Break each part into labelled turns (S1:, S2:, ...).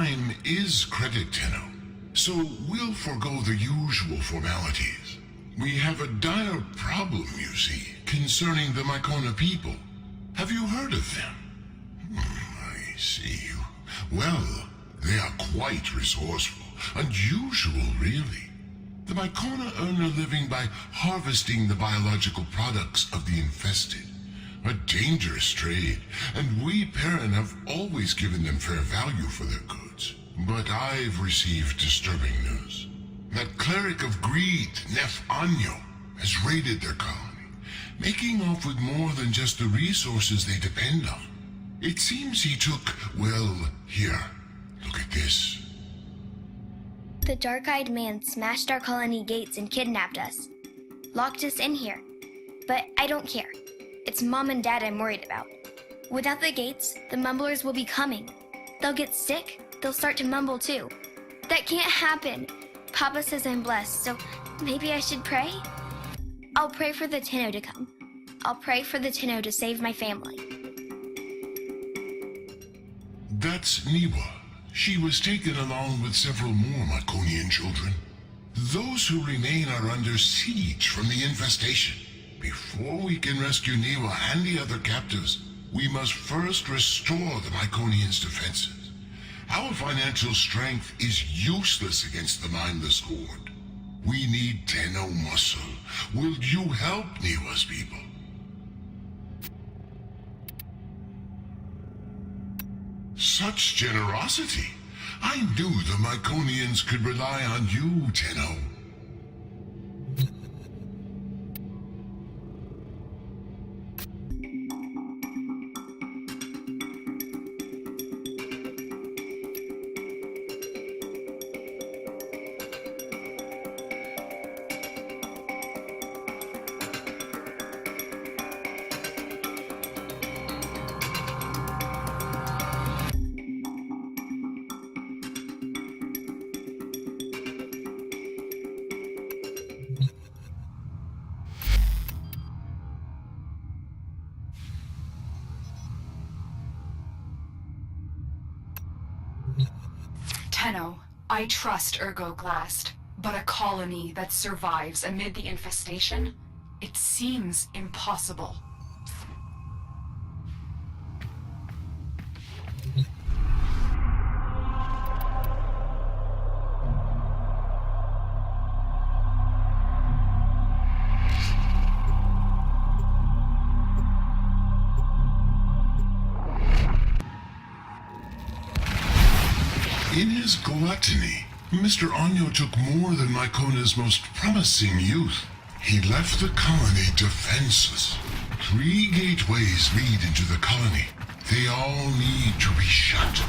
S1: time is credit, Tenno. So we'll forego the usual formalities. We have a dire problem, you see, concerning the Mycona people. Have you heard of them? I see. Well, they are quite resourceful. Unusual, really. The Mycona earn a living by harvesting the biological products of the infested. A dangerous trade, and we Perrin have always given them fair value for their goods. But I've received disturbing news. That cleric of greed, Nef Anyo, has raided their colony, making off with more than just the resources they depend on. It seems he took, well, here, look at this.
S2: The dark-eyed man smashed our colony gates and kidnapped us. Locked us in here. But I don't care. It's Mom and Dad I'm worried about. Without the gates, the mumblers will be coming. They'll get sick, they'll start to mumble too. That can't happen. Papa says I'm blessed, so maybe I should pray? I'll pray for the Tenno to come. I'll pray for the Tenno to save my family.
S1: That's Niwa. She was taken along with several more Myconian children. Those who remain are under siege from the infestation. Before we can rescue Niwa and the other captives, we must first restore the Myconians' defenses. Our financial strength is useless against the mindless horde. We need Tenno muscle. Will you help Niwa's people? Such generosity! I knew the Myconians could rely on you, Tenno.
S3: Tenno, I trust Ergo GLAST, but a colony that survives amid the infestation? It seems impossible.
S1: In his gluttony, Mr. Anyo took more than Mycona's most promising youth. He left the colony defenseless. 3 gateways lead into the colony. They all need to be shut.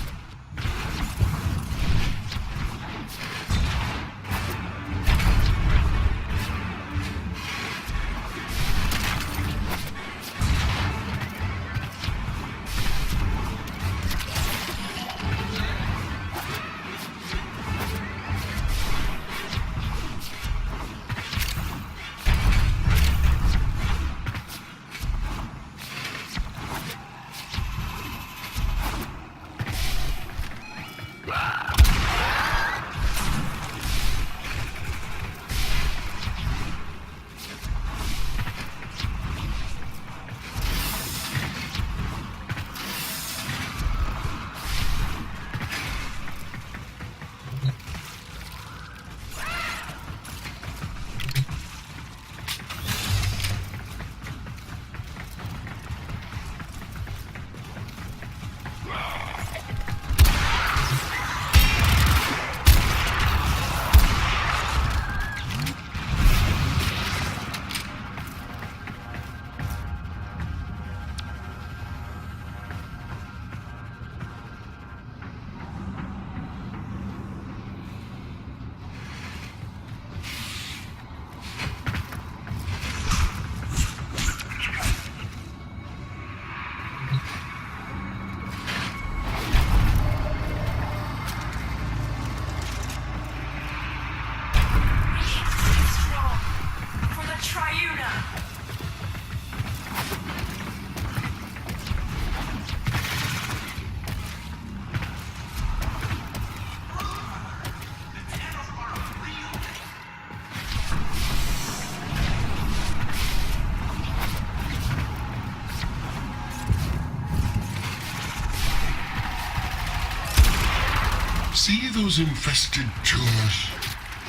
S1: See those infested tumors?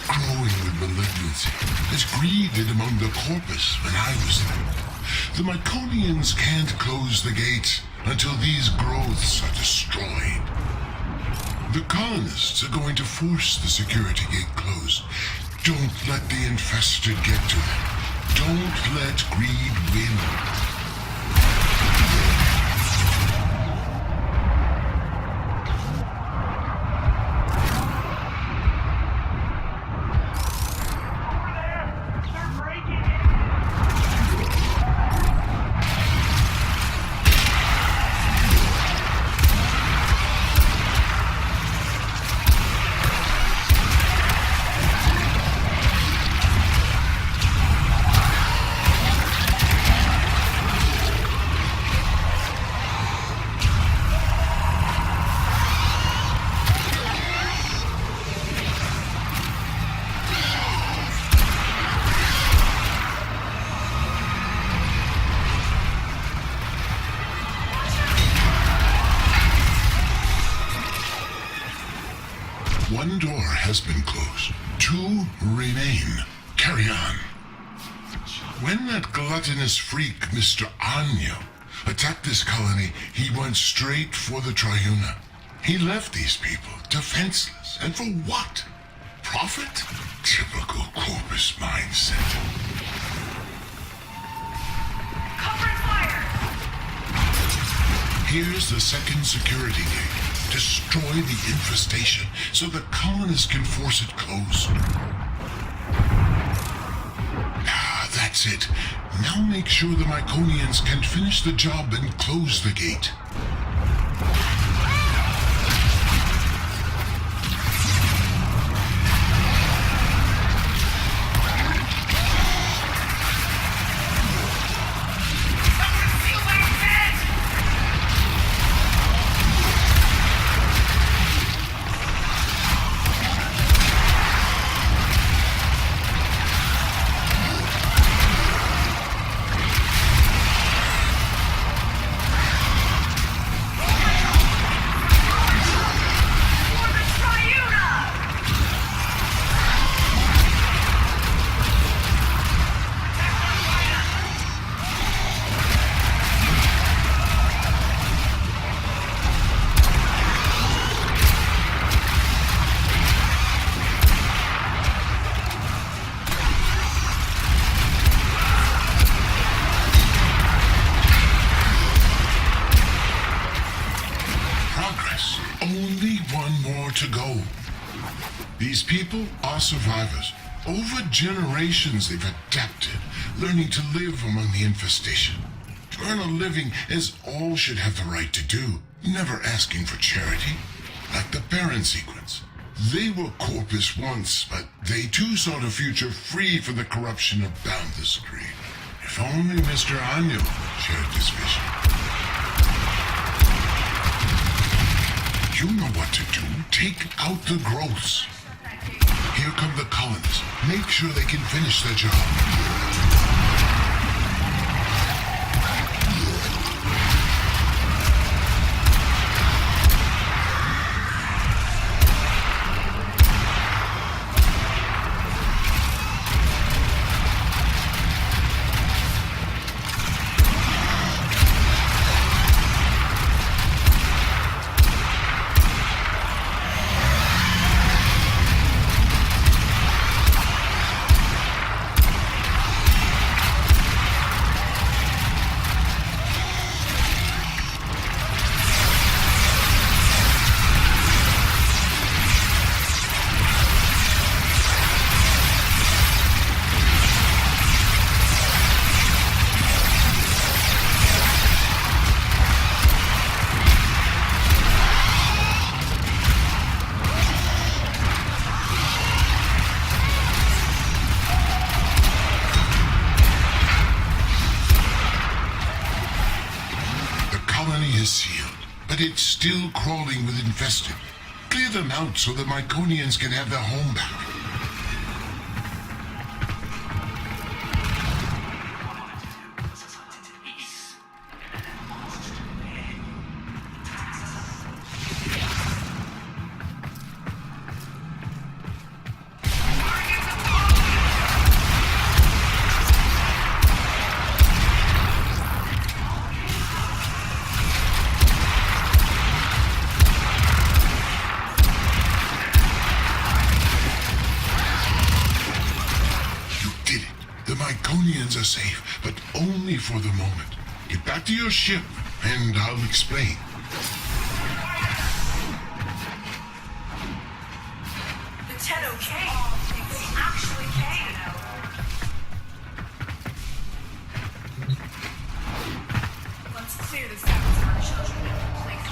S1: Growing with malignancy, as greeted among the corpus when I was there. The Myconians can't close the gates until these growths are destroyed. The colonists are going to force the security gate closed. Don't let the infested get to them. Don't let greed win. One door has been closed. 2 remain. Carry on. When that gluttonous freak, Mr. Anyo, attacked this colony, he went straight for the Triuna. He left these people defenseless. And for what? Profit? Typical corpus mindset.
S3: Cover fire!
S1: Here's the second security gate. Destroy the infestation so the colonists can force it closed. Ah, that's it. Now make sure the Myconians can finish the job and close the gate. To go. These people are survivors. Over generations they've adapted, learning to live among the infestation. To earn a living as all should have the right to do, never asking for charity. Like the Baron sequence. They were corpus once, but they too sought a future free from the corruption of the screen. If only Mr. Anyo shared this vision. You know what to do. Take out the growths. Here come the colonists. Make sure they can finish their job. But it's still crawling with infested. Clear them out so the Myconians can have their home back. Myconians are safe, but only for the moment. Get back to your ship, and I'll explain.
S3: The Tenno came. They actually came. Let's clear this out so our children have a place.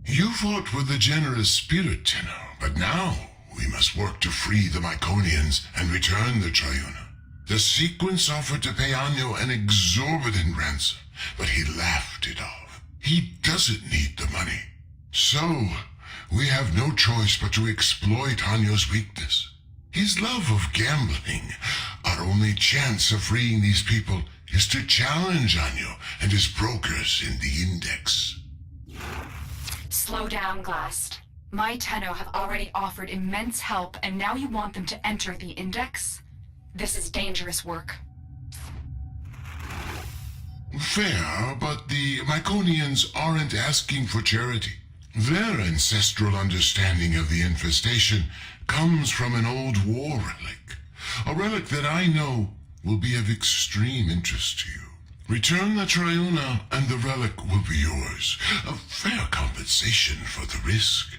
S1: You fought with a generous spirit, Tenno, but now we must work to free the Myconians and return the Triuna. The sequence offered to pay Anyo an exorbitant ransom, but he laughed it off. He doesn't need the money. So, we have no choice but to exploit Anyo's weakness. His love of gambling. Our only chance of freeing these people is to challenge Anyo and his brokers in the Index.
S3: Slow down, Glast. My Tenno have already offered immense help, and now you want them to enter the Index? This is dangerous work.
S1: Fair, but the Myconians aren't asking for charity. Their ancestral understanding of the infestation comes from an old war relic. A relic that I know will be of extreme interest to you. Return the Triuna, and the relic will be yours. A fair compensation for the risk.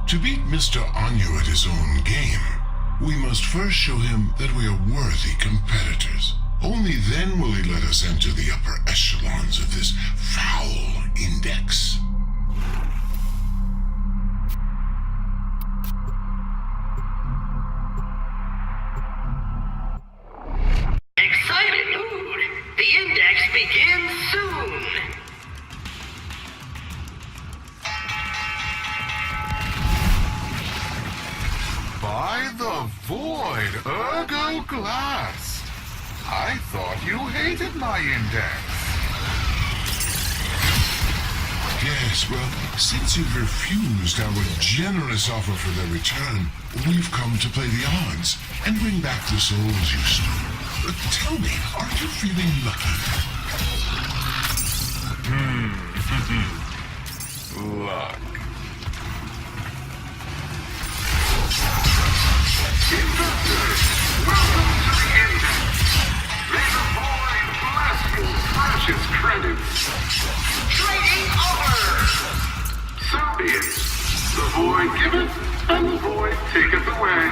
S1: To beat Mr. Anyo at his own game, we must first show him that we are worthy competitors. Only then will he let us enter the upper echelons of this foul Index.
S4: Excited mood! The Index begins soon!
S5: By the void, Ergo Glast! I thought you hated my Index.
S1: Yes, well, since you've refused our generous offer for their return, we've come to play the odds and bring back the souls you stole. Tell me, aren't you feeling lucky?
S5: Luck.
S4: Welcome to the Index! May the void bless you, precious credits! Trading over! So be it. The void giveth, and the void taketh away.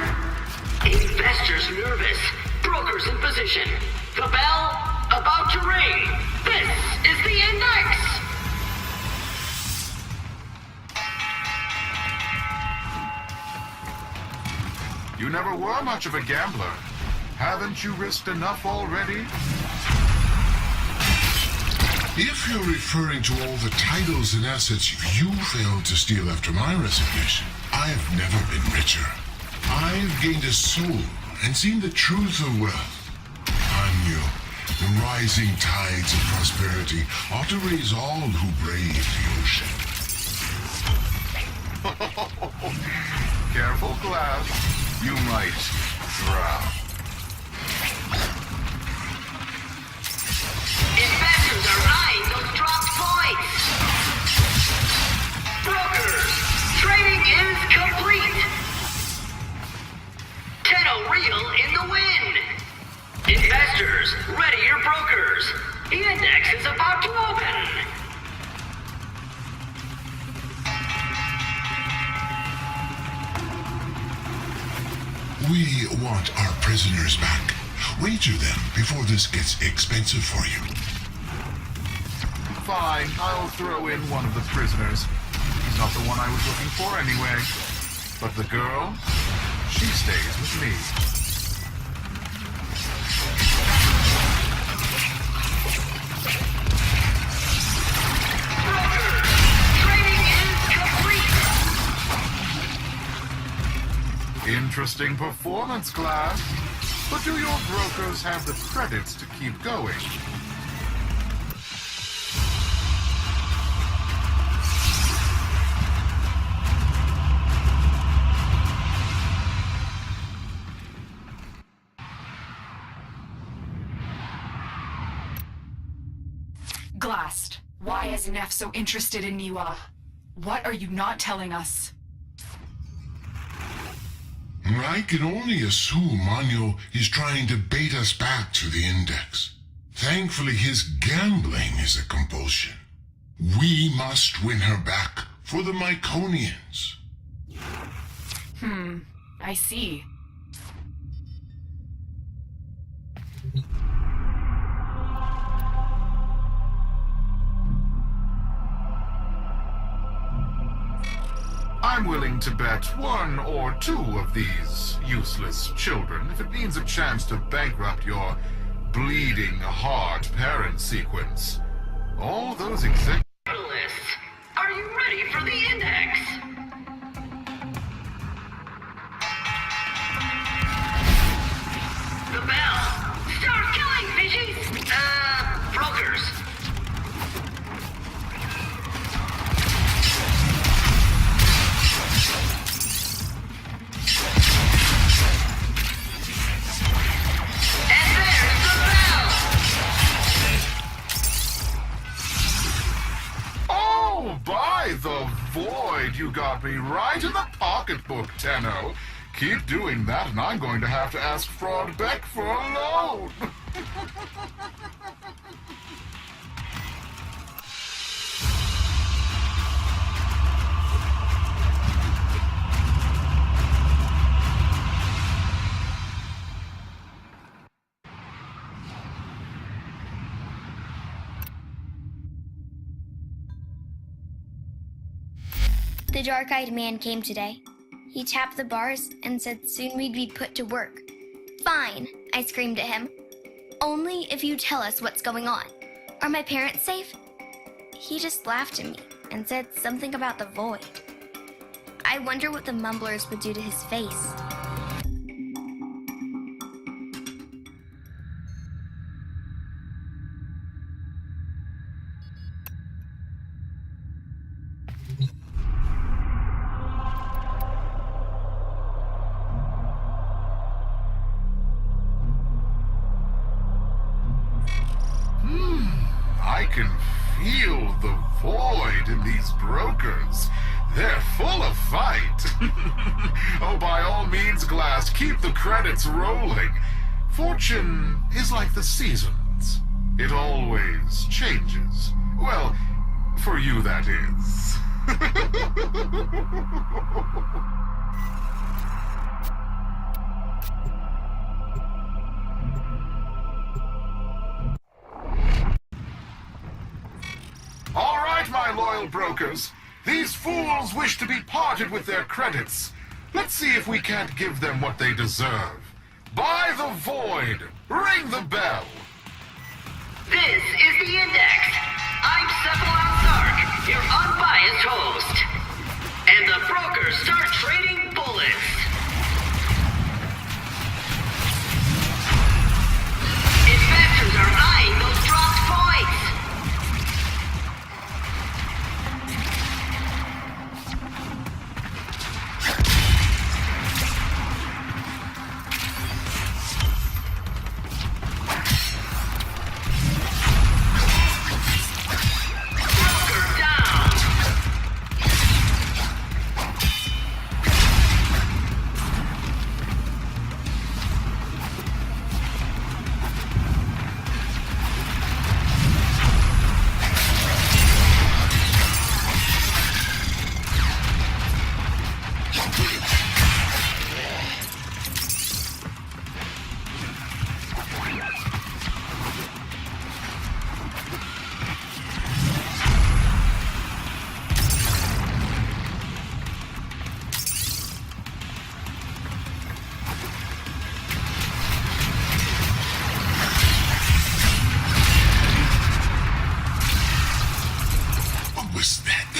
S4: Investors nervous, brokers in position. The bell about to ring. This is the Index!
S5: You never were much of a gambler. Haven't you risked enough already?
S1: If you're referring to all the titles and assets you failed to steal after my resignation, I've never been richer. I've gained a soul and seen the truth of wealth. Anyo, the rising tides of prosperity ought to raise all who brave the ocean.
S5: Careful, Glass. You might drown.
S4: Investors are eyeing those dropped points! Brokers, trading is complete! Tenno Real in the win! Investors, Users, ready your brokers. The index is about to open.
S1: We want our prisoners back. Wager them before this gets expensive for you.
S5: Fine, I'll throw in one of the prisoners. He's not the one I was looking for anyway. But the girl, she stays with me. Interesting performance, Glass. But do your brokers have the credits to keep going?
S3: Glast, why is Neff so interested in Niwa? What are you not telling us?
S1: I can only assume Manyo is trying to bait us back to the Index. Thankfully, his gambling is a compulsion. We must win her back for the Myconians.
S3: I see.
S5: I'm willing to bet one or two of these useless children if it means a chance to bankrupt your bleeding heart parent sequence. All those executives.
S4: Are you ready for the index? The bell. Start killing, fishies! Brokers. And there's the bell!
S5: Oh, by the void, you got me right in the pocketbook, Tenno. Keep doing that, and I'm going to have to ask Fraud Beck for a loan.
S2: The dark-eyed man came today. He tapped the bars and said soon we'd be put to work. Fine, I screamed at him. Only if you tell us what's going on. Are my parents safe? He just laughed at me and said something about the void. I wonder what the mumblers would do to his face.
S5: I can feel the void in these brokers. They're full of fight. Oh, by all means, Glass, keep the credits rolling. Fortune is like the seasons. It always changes. Well, for you, that is. All right, my loyal brokers. These fools wish to be parted with their credits. Let's see if we can't give them what they deserve. By the void, ring the bell.
S4: This is the index. I'm Cephalon Sark, your unbiased host. And the brokers start trading bullets. Investors are eyeing those dropped points. Broker down.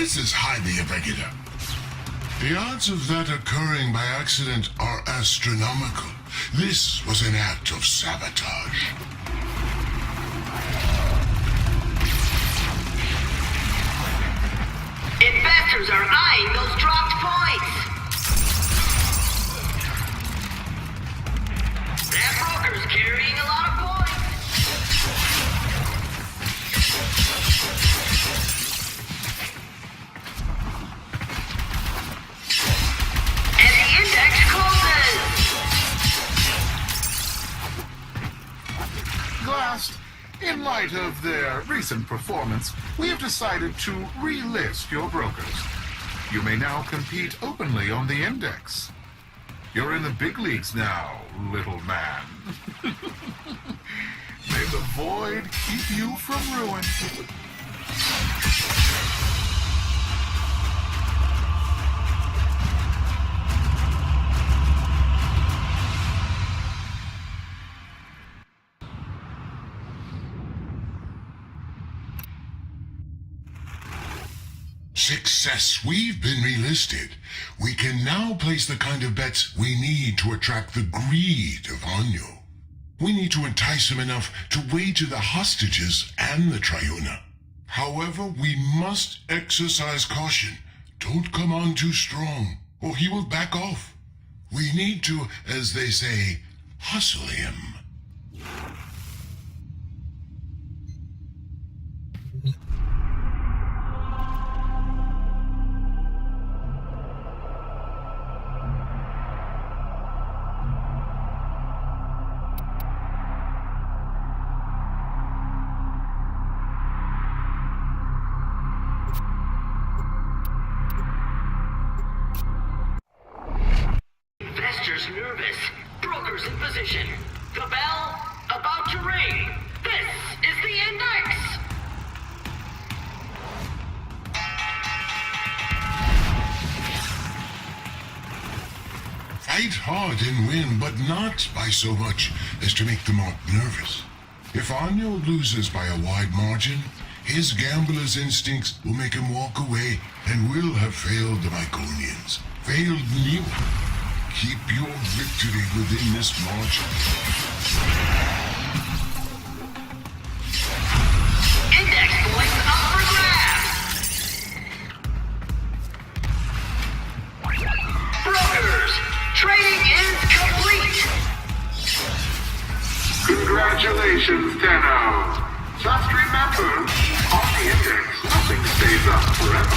S1: This is highly irregular. The odds of that occurring by accident are astronomical. This was an act of sabotage.
S6: Investors are eyeing those dropped points. That broker's carrying a lot of points. And the index closes.
S5: Glast, in light of their recent performance, we have decided to relist your brokers. You may now compete openly on the index. You're in the big leagues now, little man. May the void keep you from ruin.
S1: Success. We've been relisted. We can now place the kind of bets we need to attract the greed of Anyo. We need to entice him enough to wager the hostages and the Triuna. However, we must exercise caution. Don't come on too strong, or he will back off. We need to, as they say, hustle him.
S6: Investors nervous. Brokers in position. The bell about to ring. This is the index.
S1: Fight hard and win, but not by so much as to make the mark nervous. If Anyo loses by a wide margin, his gambler's instincts will make him walk away and will have failed the Myconians. Failed Niwa. Keep your victory within this margin.
S6: Index points up for grabs. Brokers, trading is complete.
S4: Congratulations, Tenno. Just remember, on the index, nothing stays up forever.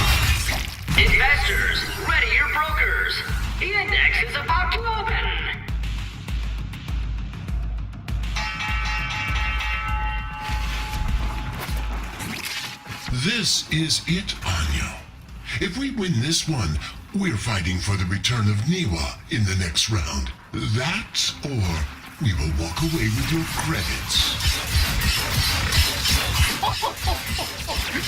S6: Investors, ready your brokers. The index is about to open.
S1: This is it, Anyo. If we win this one, we're fighting for the return of Niwa in the next round. That, or we will walk away with your credits.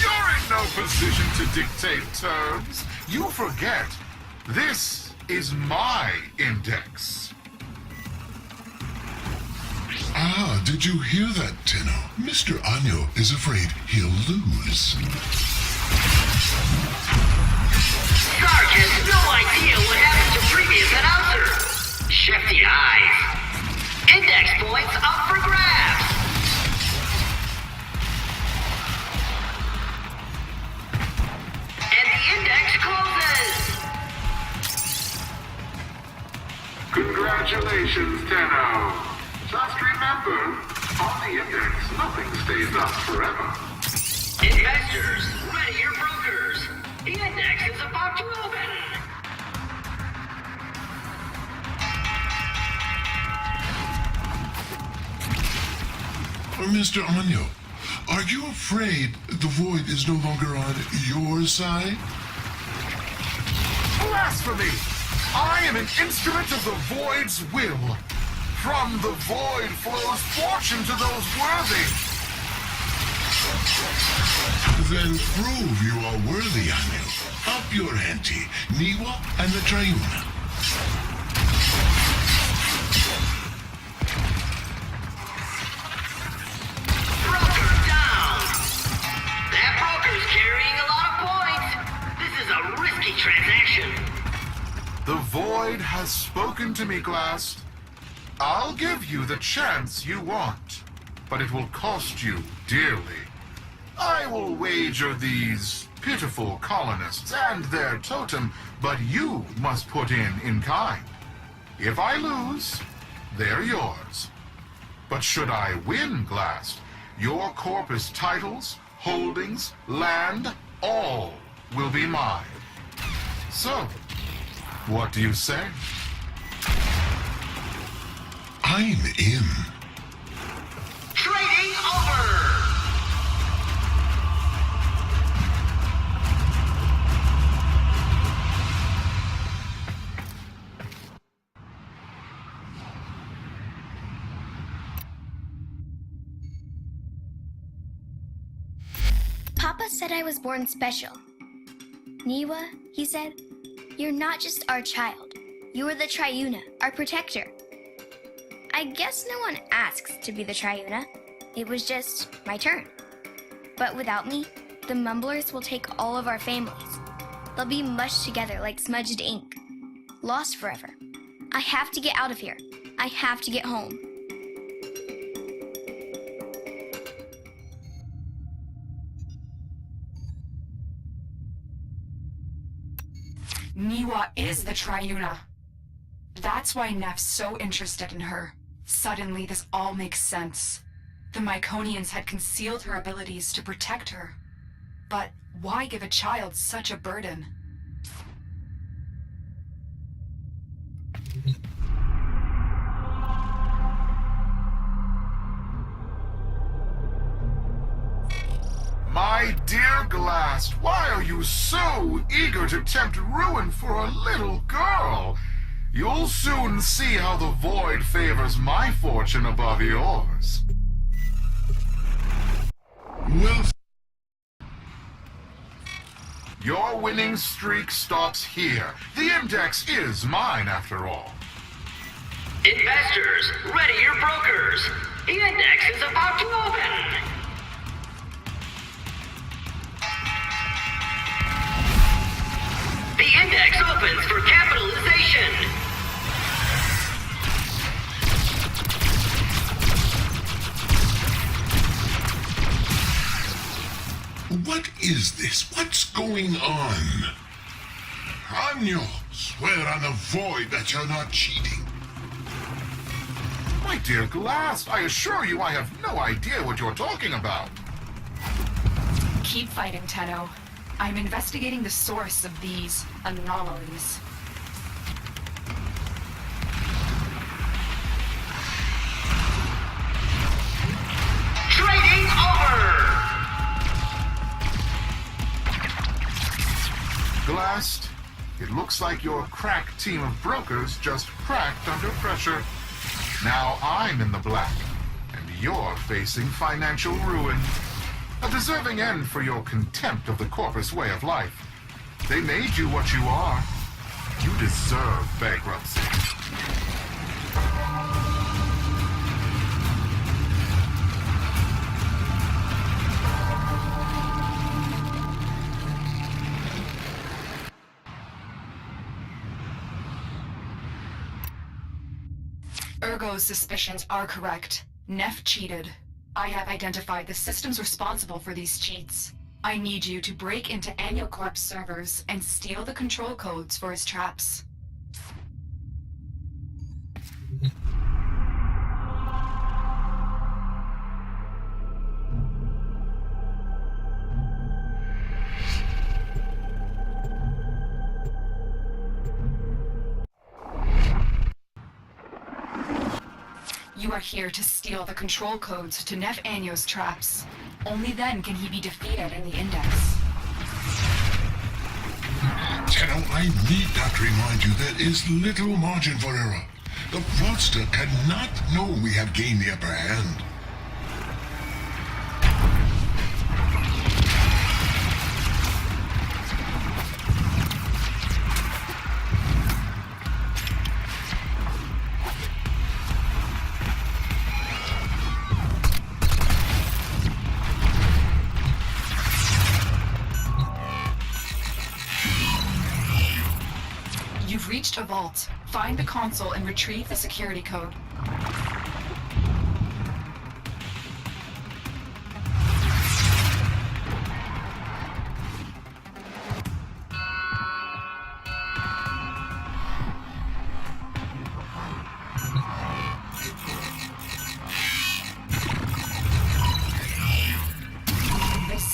S5: You're in no position to dictate terms. You forget, this is my index.
S1: Ah, did you hear that, Tenno? Mr. Anyo is afraid he'll lose.
S6: Sarge has no idea what happened to previous announcer. Shifty eyes. Index points up for grabs. And the index closes.
S4: Congratulations, Tenno. Just remember, on the index, nothing stays up forever.
S6: Investors, ready your brokers. The index is about to open.
S1: Mr. Anyo, are you afraid the Void is no longer on your side?
S5: Blasphemy! I am an instrument of the Void's will. From the Void flows fortune to those worthy.
S1: Then prove you are worthy, Anyo. Up your ante, Niwa and the Triuna.
S6: Broker down. That broker's carrying a lot of points.
S5: spoken to me, Glast. I'll give you the chance you want, but it will cost you dearly. I will wager these pitiful colonists and their totem, but you must put in kind. If I lose, they're yours. But should I win, Glast, your corpus titles, holdings, land, all will be mine. So, what do you say?
S1: I'm in.
S6: Trading over!
S2: Papa said I was born special. Niwa, he said, you're not just our child. You're the Triuna, our protector. I guess no one asks to be the Triuna. It was just my turn. But without me, the Mumblers will take all of our families. They'll be mushed together like smudged ink. Lost forever. I have to get out of here. I have to get home.
S3: Niwa is the Triuna. That's why Nef's so interested in her. Suddenly, this all makes sense. The Myconians had concealed her abilities to protect her. But why give a child such a burden?
S5: My dear Glast, why are you so eager to tempt ruin for a little girl? You'll soon see how the void favors my fortune above yours.
S1: Well,
S5: Your winning streak stops here. The index is mine, after all.
S6: Investors, ready your brokers. The index is about to open. The index opens for capitalization.
S1: what is this? What's going on? Anyo, swear on the void that you're not cheating.
S5: My dear Glast, I assure you I have no idea what you're talking about.
S3: Keep fighting, Tenno. I'm investigating the source of these anomalies.
S6: Trading over!
S5: Glast, it looks like your crack team of brokers just cracked under pressure. Now I'm in the black, and you're facing financial ruin. A deserving end for your contempt of the corpus way of life. They made you what you are. You deserve bankruptcy.
S3: Ergo's suspicions are correct. Nef cheated. I have identified the systems responsible for these cheats. I need you to break into Aniocorp's servers and steal the control codes for his traps. You are here to steal the control codes to Nef Anio's traps. Only then can he be defeated in the Index.
S1: Tenno, I need not remind you there is little margin for error. The fraudster cannot know we have gained the upper hand.
S3: You've reached a vault. Find the console and retrieve the security code.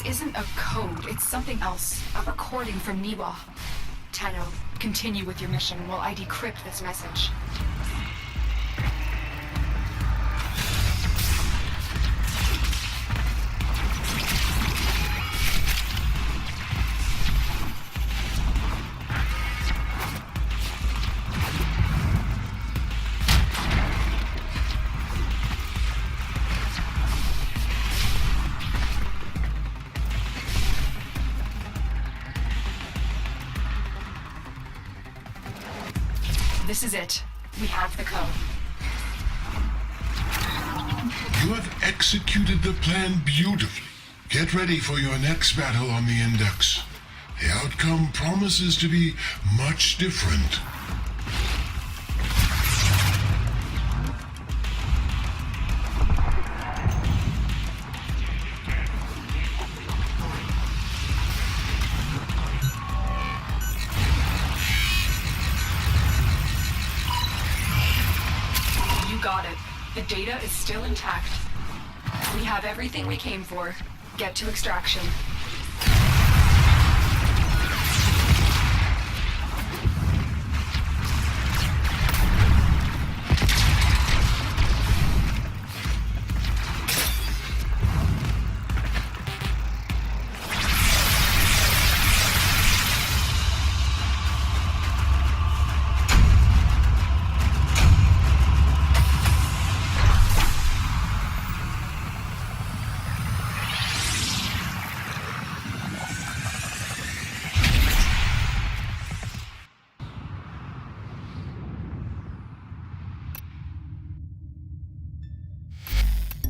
S3: Isn't a code, it's something else. A recording from Niwa. Tenno, continue with your mission while I decrypt this message. This is it. We have the code.
S1: You have executed the plan beautifully. Get ready for your next battle on the Index. The outcome promises to be much different.
S3: Got it. The data is still intact. We have everything we came for. Get to extraction.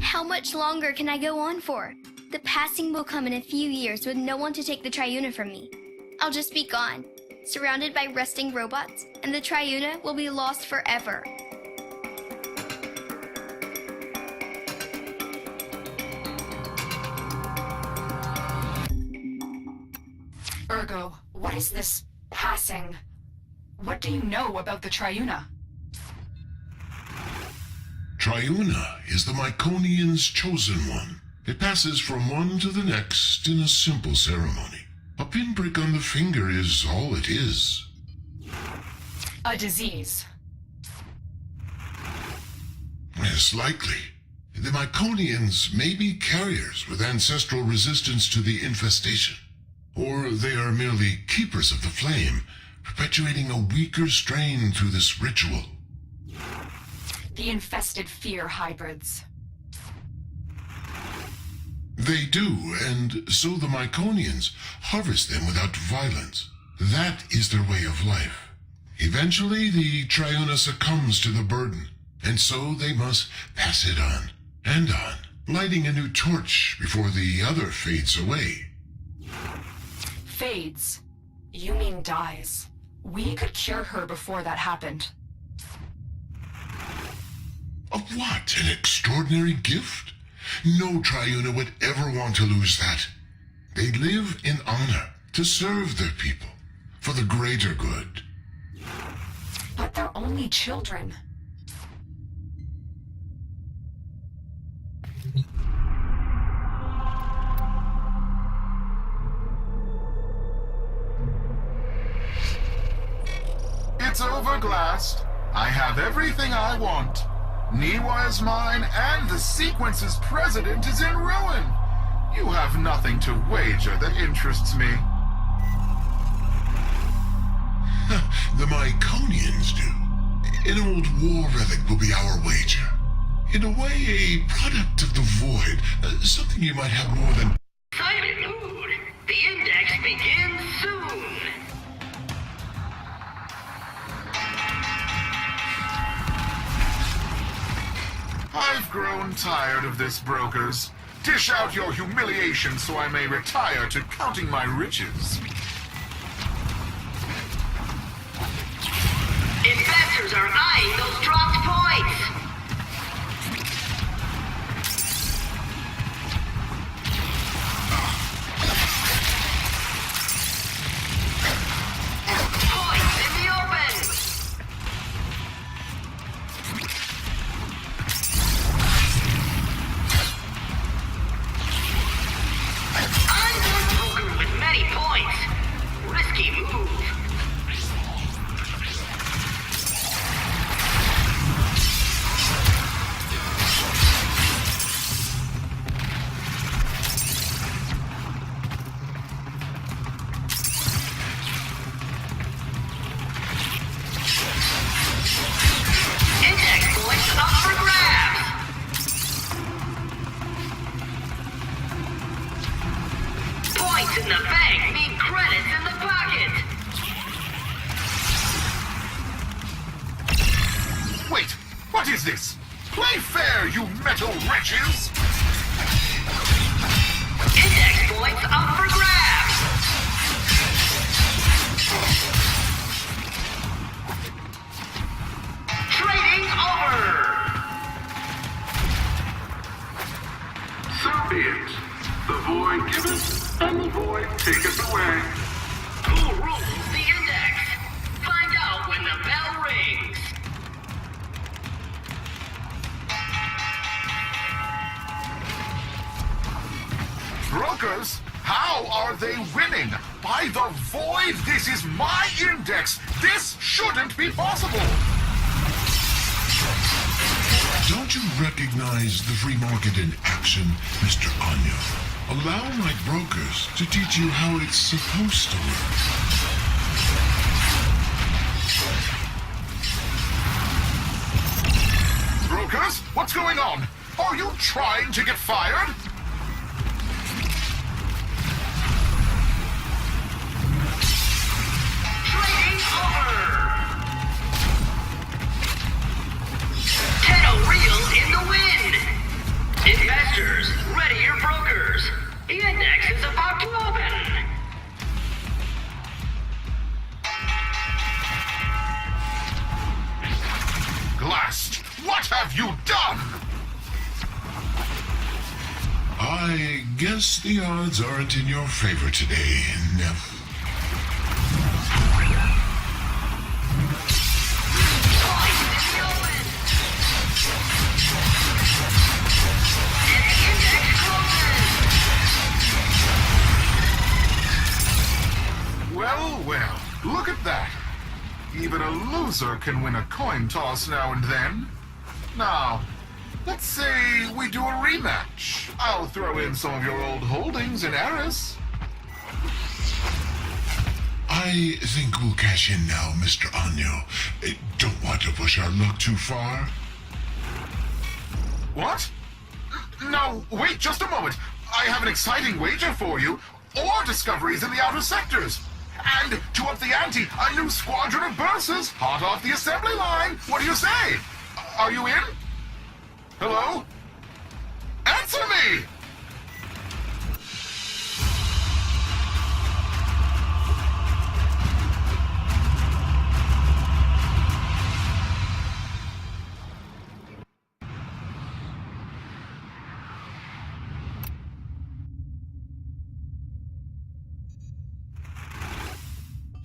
S2: How much longer can I go on for? The passing will come in a few years with no one to take the Triuna from me. I'll just be gone, surrounded by resting robots, and the Triuna will be lost forever.
S3: Ergo, what is this passing? What do you know about the Triuna?
S1: Triuna is the Myconian's chosen one. It passes from one to the next in a simple ceremony. A pinprick on the finger is all it is.
S3: A disease.
S1: Yes, likely. The Myconians may be carriers with ancestral resistance to the infestation. Or they are merely keepers of the flame, perpetuating a weaker strain through this ritual.
S3: The infested fear hybrids.
S1: They do, and so the Myconians harvest them without violence. That is their way of life. Eventually, the Triuna succumbs to the burden, and so they must pass it on, and on, lighting a new torch before the other fades away.
S3: Fades? You mean dies. We could cure her before that happened.
S1: Of what? An extraordinary gift? No Triuna would ever want to lose that. They live in honor, to serve their people, for the greater good.
S3: But they're only children.
S5: It's over, Glast. I have everything I want. Niwa is mine, and the Sequence's president is in ruin. You have nothing to wager that interests me.
S1: The Myconians do. An old war relic will be our wager. In a way, a product of the void. Something you might have more than...
S6: Silent mood. The Index begins soon.
S5: I've grown tired of this, brokers. Dish out your humiliation so I may retire to counting my riches.
S6: Masters are eyeing those dropped points. Points in the open. Unborn poker with many points. Risky move. Index points up for grabs. Points in the bank mean credits in the pocket.
S5: Wait, what is this? Play fair, you metal wretches!
S6: Index points up for grabs. Trading over.
S4: So be it. The void giveth, and the void taketh away.
S6: Who rules the index? Find out when the bell rings.
S5: Brokers, how are they winning? By the void, this is my index! This shouldn't be possible!
S1: Don't you recognize the free market in action, Mr. Anya? Allow my brokers to teach you how it's supposed to work.
S5: Brokers, what's going on? Are you trying to get fired?
S6: Trading over. Tenno reel in the wind. Investors, ready your brokers. The index is about to open.
S5: Glast, what have you done?
S1: I guess the odds aren't in your favor today, Neff.
S6: Points in the open. And the index closes.
S5: Well, well, look at that. Even a loser can win a coin toss now and then. Now, let's say we do a rematch. I'll throw in some of your old holdings in Eris.
S1: I think we'll cash in now, Mr. Anyo. Don't want to push our luck too far.
S5: What? No, wait just a moment. I have an exciting wager for you. Ore discoveries in the outer sectors. And to up the ante, a new squadron of Bursas, hot off the assembly line. What do you say? Are you in? Hello? Answer me!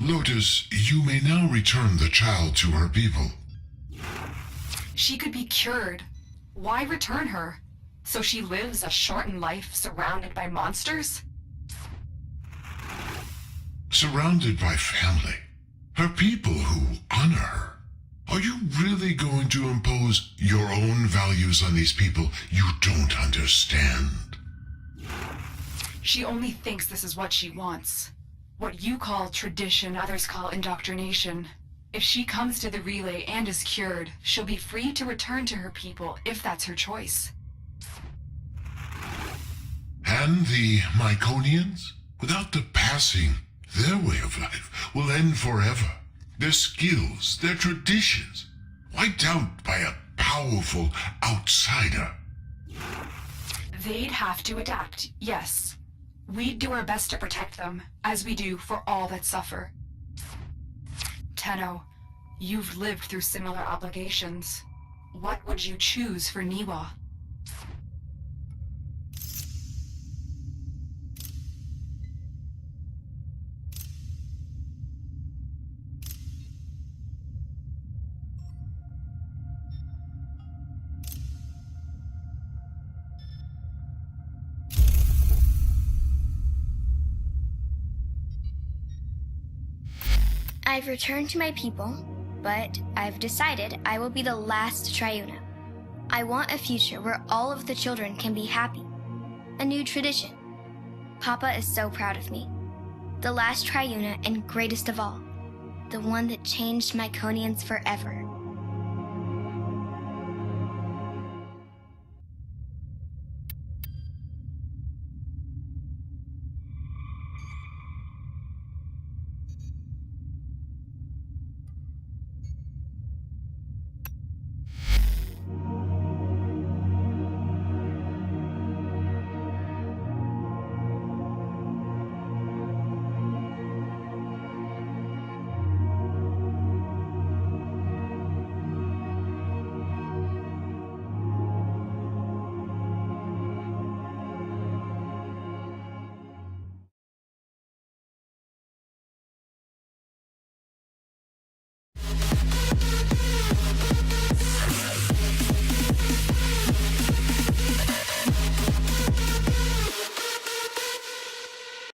S1: Lotus, you may now return the child to her people.
S3: She could be cured. Why return her? So she lives a shortened life surrounded by monsters?
S1: Surrounded by family. Her people who honor her. Are you really going to impose your own values on these people you don't understand?
S3: She only thinks this is what she wants. What you call tradition, others call indoctrination. If she comes to the relay and is cured, she'll be free to return to her people if that's her choice.
S1: And the Myconians? Without the passing, their way of life will end forever. Their skills, their traditions, wiped out by a powerful outsider.
S3: They'd have to adapt, yes. We'd do our best to protect them, as we do for all that suffer. Tenno, You've lived through similar obligations. What would you choose for Niwa?
S2: I've returned to my people, but I've decided I will be the last Triuna. I want a future where all of the children can be happy. A new tradition. Papa is so proud of me. The last Triuna and greatest of all. The one that changed Myconians forever.